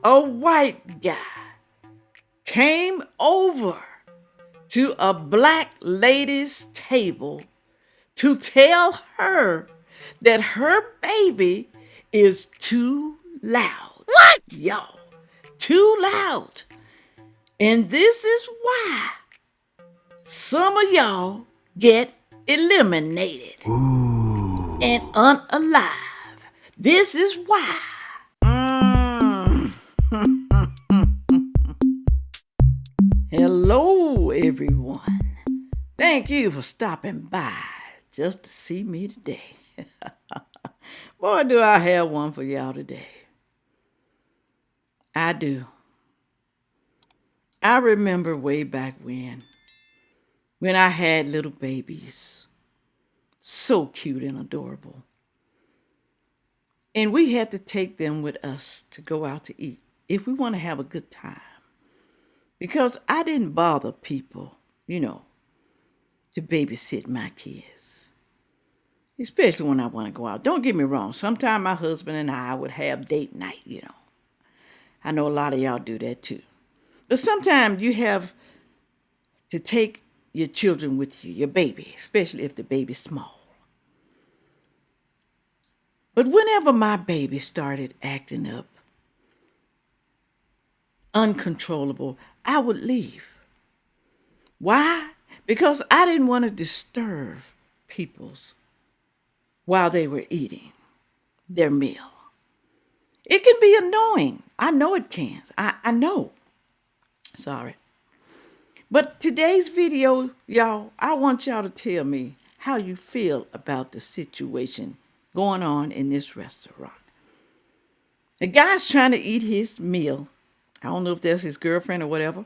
A white guy came over to a black lady's table to tell her that her baby is too loud. What? Y'all, too loud. And this is why some of y'all get eliminated and unalive. This is why. Hello, everyone. Thank you for stopping by just to see me today. Boy, do I have one for y'all today. I do. I remember way back when I had little babies. So cute and adorable. And we had to take them with us to go out to eat if we want to have a good time. Because I didn't bother people, to babysit my kids. Especially when I want to go out. Don't get me wrong. Sometimes my husband and I would have date night, I know a lot of y'all do that too. But sometimes you have to take your children with you, your baby, especially if the baby's small. But whenever my baby started acting up, uncontrollable, I would leave. Why? Because I didn't want to disturb people's while they were eating their meal. It can be annoying. I know it can. I know. Sorry. But today's video, y'all, I want y'all to tell me how you feel about the situation going on in this restaurant. The guy's trying to eat his meal. I don't know if that's his girlfriend or whatever.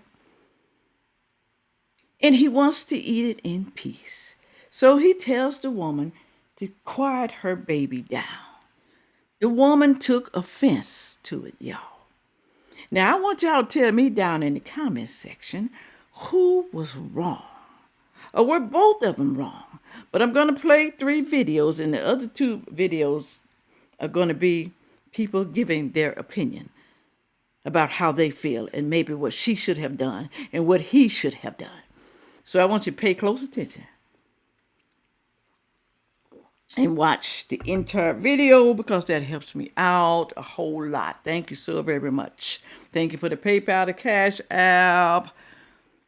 And he wants to eat it in peace. So he tells the woman to quiet her baby down. The woman took offense to it, y'all. Now, I want y'all to tell me down in the comments section who was wrong. Or were both of them wrong? But I'm going to play 3 videos, and the other 2 videos are going to be people giving their opinion about how they feel and maybe what she should have done and what he should have done. So I want you to pay close attention and watch the entire video because that helps me out a whole lot. Thank you so very much. Thank you for the PayPal, the Cash App,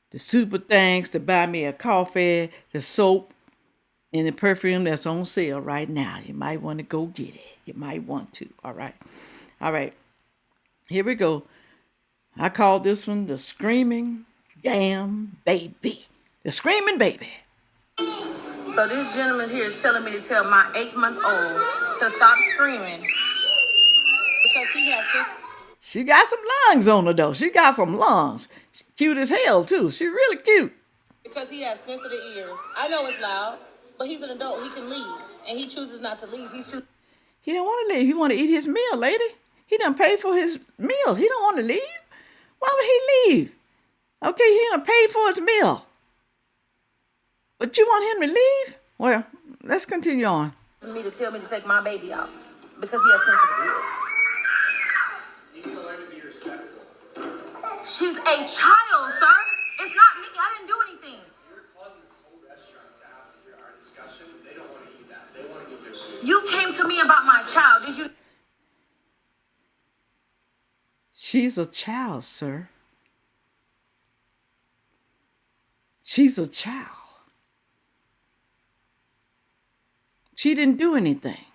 the super thanks to buy me a coffee, the soap, and the perfume that's on sale right now. You might want to go get it. You might want to. All right. Here we go. I call this one the Screaming Damn Baby. The Screaming Baby. So this gentleman here is telling me to tell my 8-month-old to stop screaming because he has this. She got some lungs on her though. She got some lungs. She cute as hell too. She really cute. Because he has sensitive ears. I know it's loud, but he's an adult. He can leave, and he chooses not to leave. He don't want to leave. He want to eat his meal, lady. He done paid for his meal. He don't want to leave. Why would he leave? Okay, he done paid for his meal. But you want him to leave? Well, let's continue on. Me to tell me to take my baby out because he has sensitive ears. You need to learn to be respectful. She's a child, sir. It's not me. I didn't do anything. You're causing this whole restaurant to have to hear our discussion. They don't want to eat that. They want to get their food. You came to me about my child. Did you? She's a child, sir. She's a child. She didn't do anything.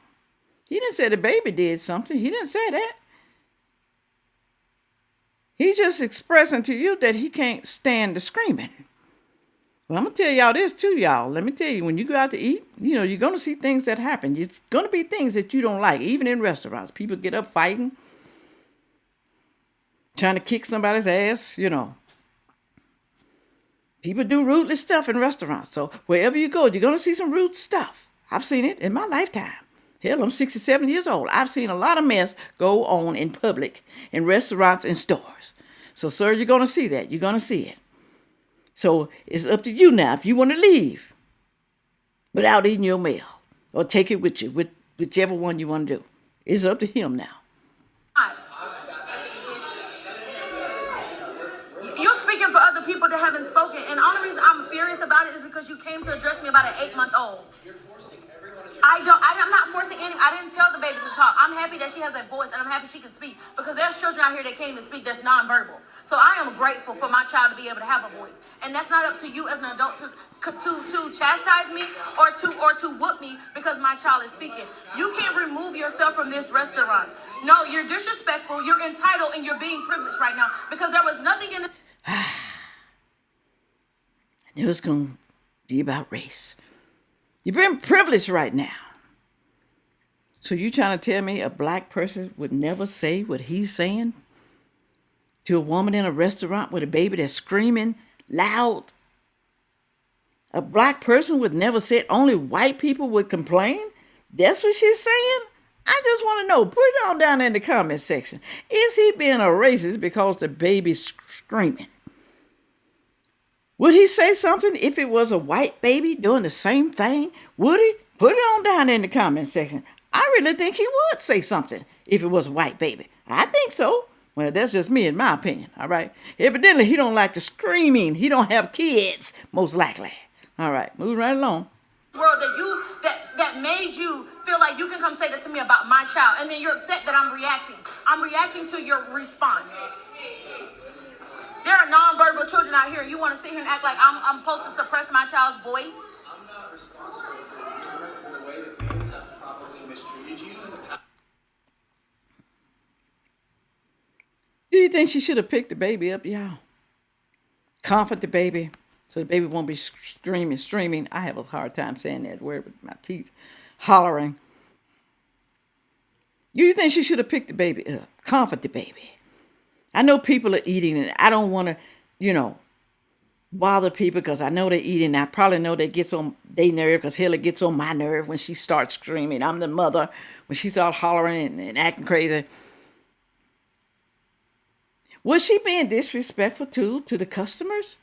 He didn't say the baby did something. He didn't say that. He's just expressing to you that he can't stand the screaming. Well, I'm going to tell y'all this too, y'all. Let me tell you, when you go out to eat, you're going to see things that happen. It's going to be things that you don't like, even in restaurants. People get up fighting, trying to kick somebody's ass, People do ruthless stuff in restaurants. So wherever you go, you're going to see some rude stuff. I've seen it in my lifetime. Hell, I'm 67 years old. I've seen a lot of mess go on in public, in restaurants and stores. So, sir, you're going to see that. You're going to see it. So it's up to you now if you want to leave without eating your meal or take it with you with whichever one you want to do. It's up to him now. You're speaking for other people that haven't spoken, and the only reason I'm furious about it is because you came to address me about an 8-month-old. I'm not forcing any. I didn't tell the baby to talk. I'm happy that she has a voice, and I'm happy she can speak, because there's children out here that can't even speak. That's nonverbal. So I am grateful for my child to be able to have a voice, and that's not up to you as an adult to chastise me or to whoop me because my child is speaking. You can't remove yourself from this restaurant. No, you're disrespectful. You're entitled, and you're being privileged right now because there was nothing in the. I knew it was going to be about race. You're being privileged right now. So you trying to tell me a black person would never say what he's saying to a woman in a restaurant with a baby that's screaming loud? A black person would never say it. Only white people would complain? That's what she's saying? I just want to know. Put it on down in the comment section. Is he being a racist because the baby's screaming? Would he say something if it was a white baby doing the same thing? Would he? Put it on down in the comment section. I really think he would say something if it was a white baby. I think so. Well, that's just me in my opinion, all right? Evidently, he don't like the screaming. He don't have kids, most likely. All right, moving right along. World that made you feel like you can come say that to me about my child, and then you're upset that I'm reacting. I'm reacting to your response. There are nonverbal children out here. You want to sit here and act like I'm supposed to suppress my child's voice? I'm not responsible for the way that they have probably mistreated you in the past. Do you think she should have picked the baby up, y'all? Comfort the baby so the baby won't be streaming. I have a hard time saying that word with my teeth. Hollering. Do you think she should have picked the baby up? Comfort the baby. I know people are eating, and I don't want to, bother people because I know they're eating. I probably know that gets on their nerve because Haley gets on my nerve when she starts screaming. I'm the mother when she starts hollering and acting crazy. Was she being disrespectful to the customers?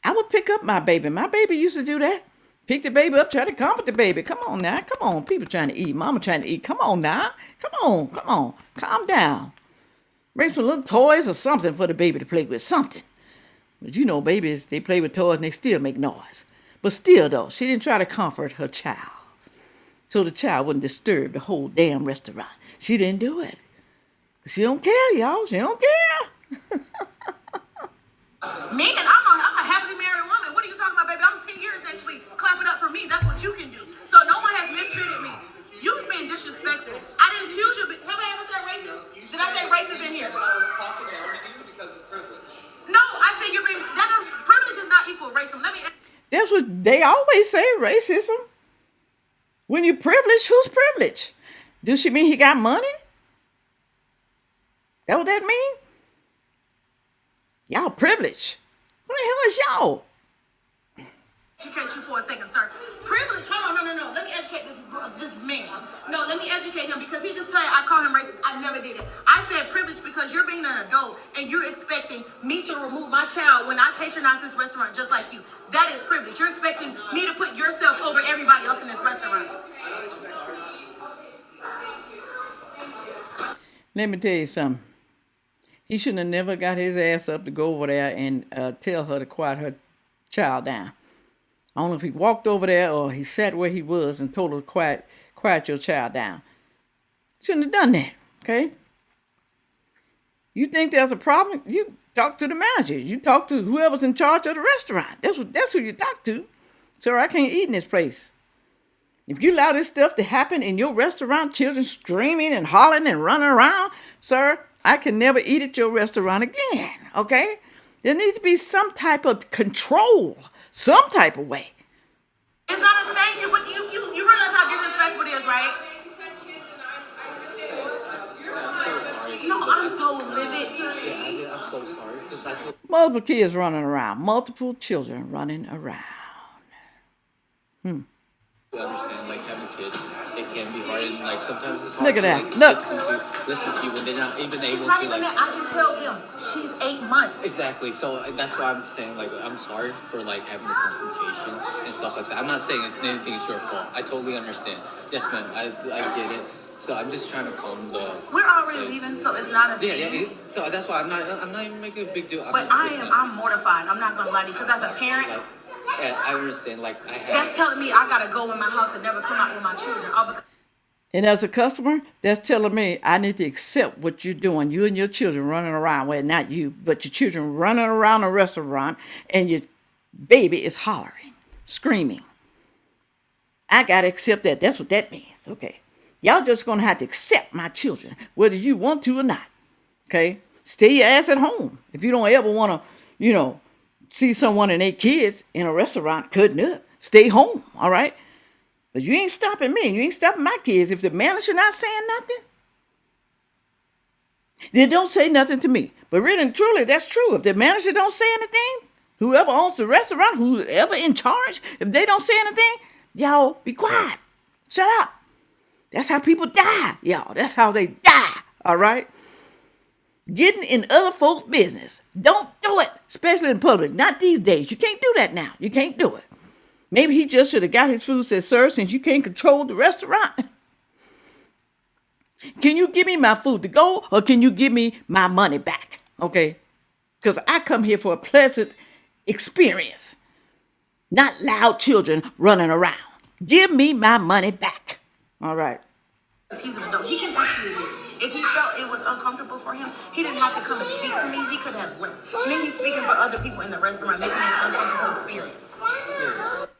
I would pick up my baby. My baby used to do that. Pick the baby up, try to comfort the baby. Come on now. Come on. People trying to eat. Mama trying to eat. Come on now. Come on. Calm down. Bring some little toys or something for the baby to play with. Something. But babies, they play with toys and they still make noise. But still, though, she didn't try to comfort her child. So the child wouldn't disturb the whole damn restaurant. She didn't do it. She don't care, y'all. She don't care. Me? And I'm a happily married woman. What are you talking about, baby? I'm 10 years next week. Clap it up for me. That's what you can do. So no one has mistreated me. You've been disrespectful. I didn't accuse you. Have I ever said racist? Did I say racist in here? I was talking over you because of privilege. No, I said you're being. Privilege is not equal racism. Let me. That's what they always say, racism. When you're privileged, who's privileged? Do she mean he got money? That what that mean? Y'all privileged. What the hell is y'all? Educate you for a second, sir. Privilege. Hold on, no. Let me educate this man. No, let me educate him because he just said I call him racist. I never did it. I said privilege because you're being an adult and you're expecting me to remove my child when I patronize this restaurant just like you. That is privilege. You're expecting me to put yourself over everybody else in this restaurant. Let me tell you something. He shouldn't have never got his ass up to go over there and tell her to quiet her child down. I don't know if he walked over there or he sat where he was and told her to quiet your child down. Shouldn't have done that, okay? You think there's a problem? You talk to the manager. You talk to whoever's in charge of the restaurant. That's who you talk to. Sir, I can't eat in this place. If you allow this stuff to happen in your restaurant, children screaming and hollering and running around, sir, I can never eat at your restaurant again, okay? There needs to be some type of control, some type of way. It's not a thank you, but you realize how disrespectful it is, right? No, I'm so livid. I'm so sorry. Because that's Multiple kids running around. Multiple children running around. I understand, like having kids, it can be hard. and like sometimes it's hard Look at to that. like Look. get them to listen to you when they're not even able It's not to even like. that. I can tell them she's 8 months. Exactly. So that's why I'm saying like I'm sorry for like having the confrontation and stuff like that. I'm not saying it's anything's your fault. I totally understand. Yes, ma'am. I get it. So I'm just trying to calm the. We're already leaving, so it's not a Yeah, thing. so that's why I'm not even making a big deal. But I'm mortified. I'm not gonna lie to you, because as a parent, Like, yeah, I understand. Like I that's have. telling me I gotta go in my house and never come out with my children. All because And as a customer, that's telling me I need to accept what you're doing. You and your children running around. Well, not you, but your children running around a restaurant and your baby is hollering, screaming. I got to accept that. That's what that means. Okay. Y'all just going to have to accept my children, whether you want to or not. Okay. Stay your ass at home. If you don't ever want to, see someone and their kids in a restaurant cutting up, stay home. All right. But you ain't stopping me. You ain't stopping my kids. If the manager not saying nothing, then don't say nothing to me. But really and truly, that's true. If the manager don't say anything, whoever owns the restaurant, whoever in charge, if they don't say anything, y'all be quiet. Shut up. That's how people die, y'all. That's how they die, all right? Getting in other folks' business. Don't do it, especially in public. Not these days. You can't do that now. You can't do it. Maybe he just should have got his food, said, sir, since you can't control the restaurant, can you give me my food to go or can you give me my money back? Okay? Because I come here for a pleasant experience, not loud children running around. Give me my money back. All right. he's an adult, he can actually leave. If he felt it was uncomfortable for him, he didn't have to come and speak to me. He could have left. Then he's speaking for other people in the restaurant, making it an uncomfortable experience.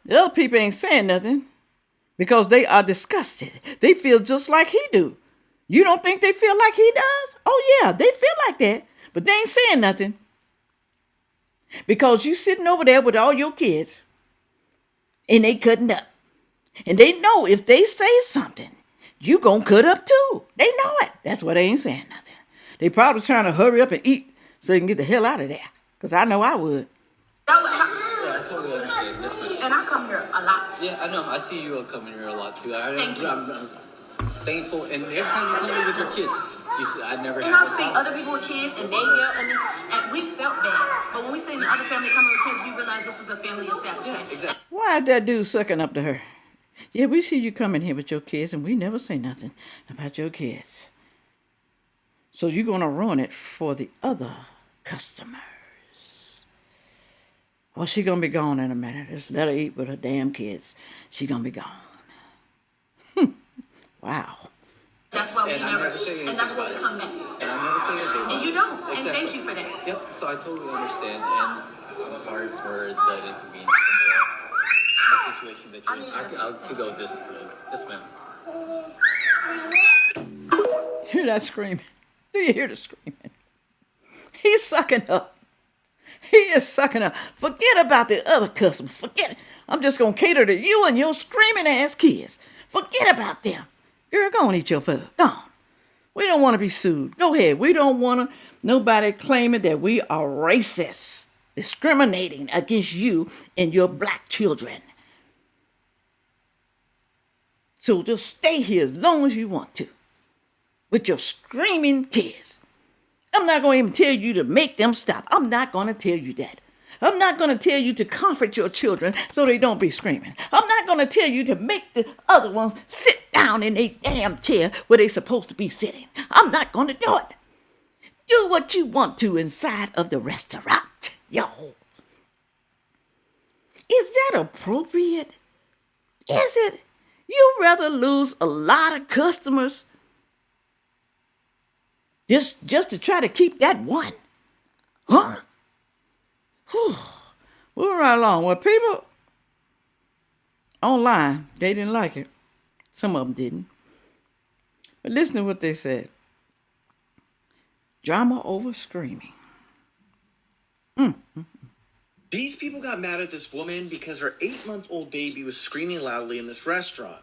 The other people ain't saying nothing because they are disgusted. They feel just like he do. You don't think they feel like he does? Oh, yeah, they feel like that. But they ain't saying nothing. Because you sitting over there with all your kids and they cutting up. And they know if they say something, you gonna cut up too. They know it. That's why they ain't saying nothing. They probably trying to hurry up and eat so they can get the hell out of there. Because I know I would. Yeah, I totally understand. Yes, ma'am. And I come here a lot. Yeah, I know. I see you coming here a lot too. Thank you. I'm thankful, and every time you come here with your kids, I never. And I've seen other people with kids, and they yell, and we felt bad. But when we seen the other family coming with kids, we realized this was a family establishment. Yeah, exactly. Why is that dude sucking up to her? Yeah, we see you coming here with your kids, and we never say nothing about your kids. So you're going to ruin it for the other customers. Oh, she going to be gone in a minute. Just let her eat with her damn kids. She going to be gone. Wow. That's why we And I never, never say anything and that's why about we it. come back. And I never say anything about And it. you don't. Exactly. And thank you for that. Yep. So I totally understand, and I'm sorry for the inconvenience and the situation that you're in. I'll to go this way. Yes, ma'am. Hear that screaming? Do you hear the screaming? He's sucking up. He is sucking up. Forget about the other customers. Forget it. I'm just going to cater to you and your screaming ass kids. Forget about them. Girl, go on, eat your food. Go on. We don't want to be sued. Go ahead. We don't want nobody claiming that we are racist, discriminating against you and your black children. So just stay here as long as you want to with your screaming kids. I'm not going to even tell you to make them stop. I'm not going to tell you that. I'm not going to tell you to comfort your children so they don't be screaming. I'm not going to tell you to make the other ones sit down in a damn chair where they're supposed to be sitting. I'm not going to do it. Do what you want to inside of the restaurant, yo. Is that appropriate? Is it? You rather lose a lot of customers just to try to keep that one? Huh? Whew. Moving right along. Well, people online, they didn't like it. Some of them didn't. But listen to what they said. Drama over screaming. These people got mad at this woman because her 8-month-old baby was screaming loudly in this restaurant.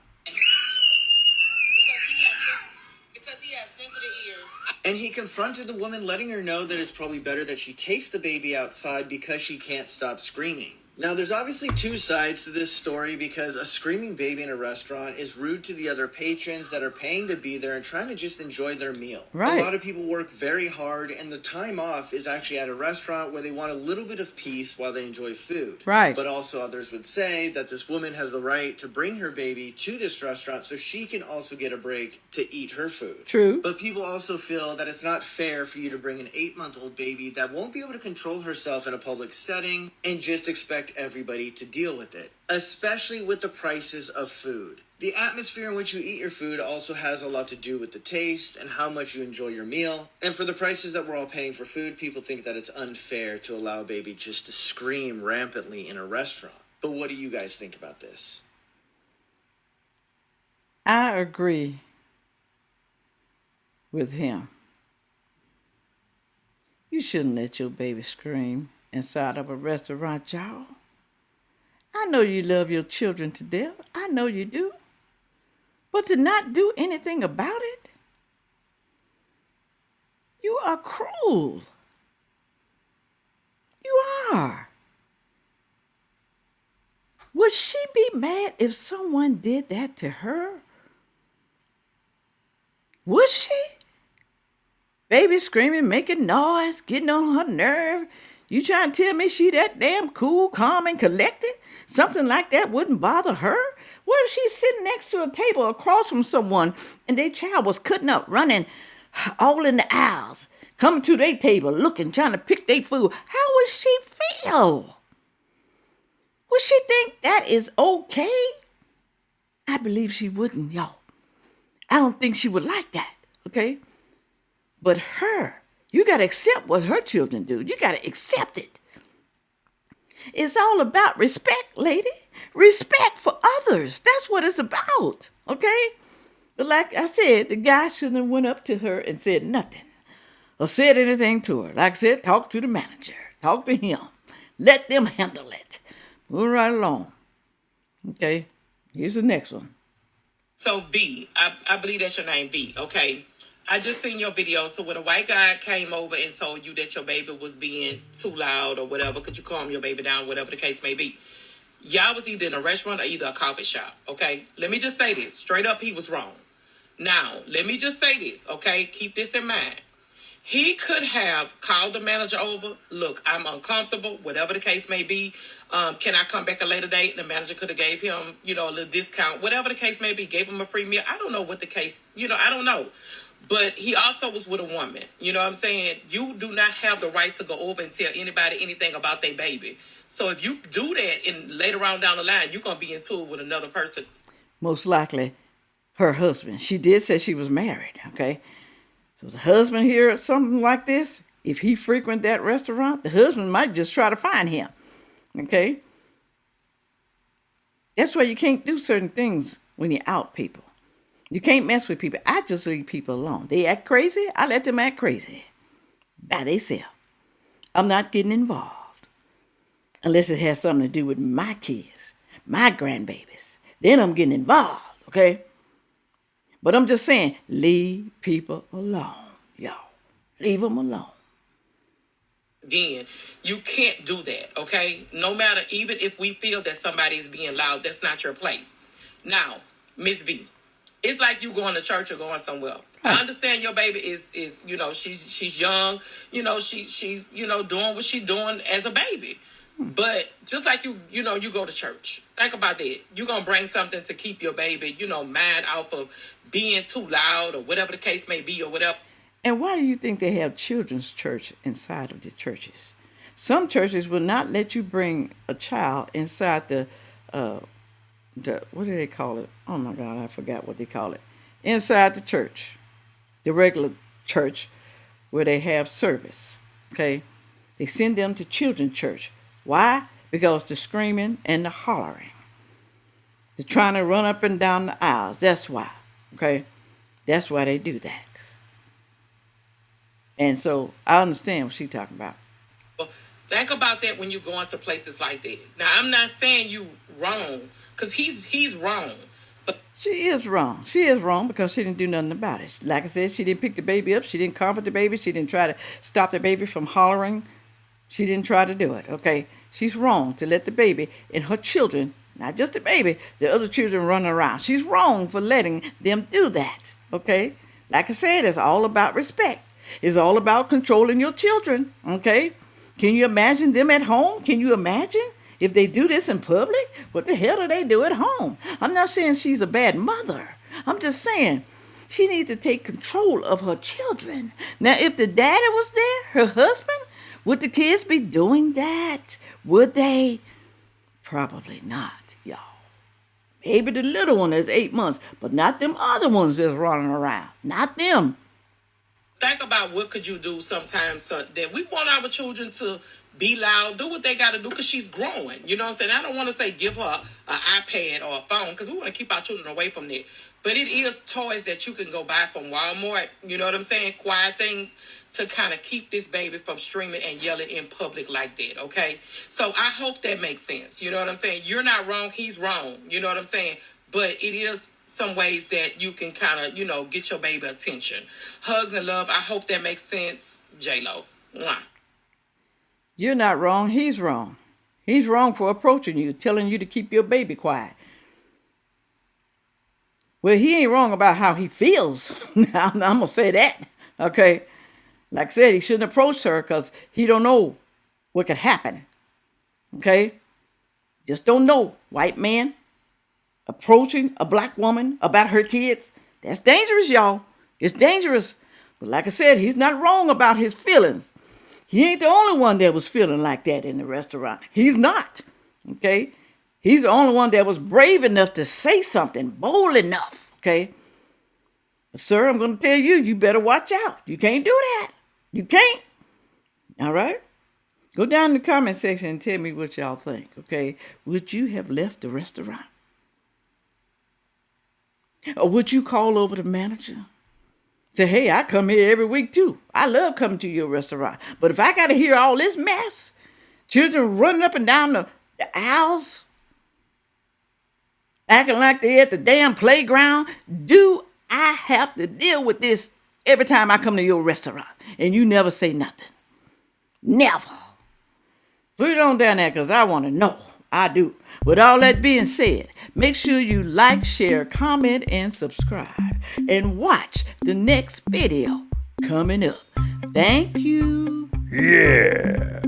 Because he has sensitive ears. And he confronted the woman, letting her know that it's probably better that she takes the baby outside because she can't stop screaming. Now, there's obviously two sides to this story because a screaming baby in a restaurant is rude to the other patrons that are paying to be there and trying to just enjoy their meal. Right. A lot of people work very hard, and the time off is actually at a restaurant where they want a little bit of peace while they enjoy food. Right. But also, others would say that this woman has the right to bring her baby to this restaurant so she can also get a break to eat her food. True. But people also feel that it's not fair for you to bring an 8-month-old baby that won't be able to control herself in a public setting and just expect everybody to deal with it, especially with the prices of food. The atmosphere in which you eat your food also has a lot to do with the taste and how much you enjoy your meal. And for the prices that we're all paying for food, people think that it's unfair to allow a baby just to scream rampantly in a restaurant. But what do you guys think about this? I agree with him. You shouldn't let your baby scream inside of a restaurant, y'all. I know you love your children to death. I know you do. But to not do anything about it, you are cruel. You are. Would she be mad if someone did that to her? Would she? Baby screaming, making noise, getting on her nerve. You trying to tell me she that damn cool, calm, and collected? Something like that wouldn't bother her? What if she's sitting next to a table across from someone and their child was cutting up, running all in the aisles, coming to their table, looking, trying to pick their food? How would she feel? Would she think that is okay? I believe she wouldn't, y'all. I don't think she would like that, okay? But her, you got to accept what her children do. You got to accept it. It's all about respect, lady. Respect for others. That's what it's about, okay? But like I said, the guy shouldn't have went up to her and said nothing or said anything to her. Like I said, talk to the manager. Talk to him. Let them handle it. Move right along. Okay, here's the next one. So B, I believe that's your name, B. Okay. I just seen your video. So when a white guy came over and told you that your baby was being too loud or whatever, could you calm your baby down, whatever the case may be? Y'all was either in a restaurant or either a coffee shop, okay? Let me just say this. Straight up, he was wrong. Now, let me just say this, okay? Keep this in mind. He could have called the manager over. Look, I'm uncomfortable, whatever the case may be. Can I come back a later date? The manager could have gave him, a little discount, whatever the case may be, gave him a free meal. I don't know what the case, I don't know. But he also was with a woman. You know what I'm saying? You do not have the right to go over and tell anybody anything about their baby. So if you do that and later on down the line, you're going to be in tour with another person. Most likely her husband. She did say she was married, okay? So if the husband hear something like this, if he frequent that restaurant, the husband might just try to find him, okay? That's why you can't do certain things when you're out, people. You can't mess with people. I just leave people alone. They act crazy, I let them act crazy by themselves. I'm not getting involved unless it has something to do with my kids, my grandbabies. Then I'm getting involved, okay? But I'm just saying, leave people alone, y'all. Leave them alone. Again, you can't do that, okay? No matter, even if we feel that somebody is being loud, that's not your place. Now, Miss V, it's like you going to church or going somewhere. Right. I understand your baby is she's young, she's doing what she's doing as a baby. But just like you go to church. Think about that. You're going to bring something to keep your baby, mad off of being too loud or whatever the case may be or whatever. And why do you think they have children's church inside of the churches? Some churches will not let you bring a child inside the what do they call it? Oh my God, I forgot what they call it. Inside the church, the regular church where they have service, okay? They send them to children's church. Why? Because the screaming and the hollering. They're trying to run up and down the aisles. That's why, okay? That's why they do that. And so I understand what she's talking about. Think about that when you go into places like that. Now, I'm not saying you wrong, because he's wrong. But She is wrong. She is wrong because she didn't do nothing about it. Like I said, she didn't pick the baby up. She didn't comfort the baby. She didn't try to stop the baby from hollering. She didn't try to do it, okay? She's wrong to let the baby and her children, not just the baby, the other children run around. She's wrong for letting them do that, okay? Like I said, it's all about respect. It's all about controlling your children, okay? Can you imagine them at home? Can you imagine if they do this in public? What the hell do they do at home? I'm not saying she's a bad mother. I'm just saying she needs to take control of her children. Now, if the daddy was there, her husband, would the kids be doing that? Would they? Probably not, y'all. Maybe the little one is 8 months, but not them other ones that's running around. Not them. Think about what could you do sometimes so that we want our children to be loud, do what they got to do because she's growing. You know what I'm saying? I don't want to say give her an iPad or a phone because we want to keep our children away from that. But it is toys that you can go buy from Walmart. You know what I'm saying? Quiet things to kind of keep this baby from screaming and yelling in public like that, okay? So I hope that makes sense. You know what I'm saying? You're not wrong. He's wrong. You know what I'm saying? But it is some ways that you can kind of, get your baby attention. Hugs and love. I hope that makes sense. J-Lo. Mwah. You're not wrong. He's wrong. He's wrong for approaching you, telling you to keep your baby quiet. Well, he ain't wrong about how he feels. I'm going to say that, okay? Like I said, he shouldn't approach her because he don't know what could happen, okay? Just don't know, white man approaching a black woman about her kids. That's dangerous, y'all. It's dangerous. But like I said, he's not wrong about his feelings. He ain't the only one that was feeling like that in the restaurant. He's not, okay? He's the only one that was brave enough to say something, bold enough, okay? But sir, I'm going to tell you, you better watch out. You can't do that. You can't. All right? Go down in the comment section and tell me what y'all think, okay? Would you have left the restaurant? Or would you call over the manager? Say, hey, I come here every week too. I love coming to your restaurant. But if I got to hear all this mess, children running up and down the aisles, acting like they're at the damn playground, do I have to deal with this every time I come to your restaurant? And you never say nothing. Never. Put it on down there because I want to know. I do. With all that being said, make sure you like, share, comment, and subscribe. And watch the next video coming up. Thank you. Yeah.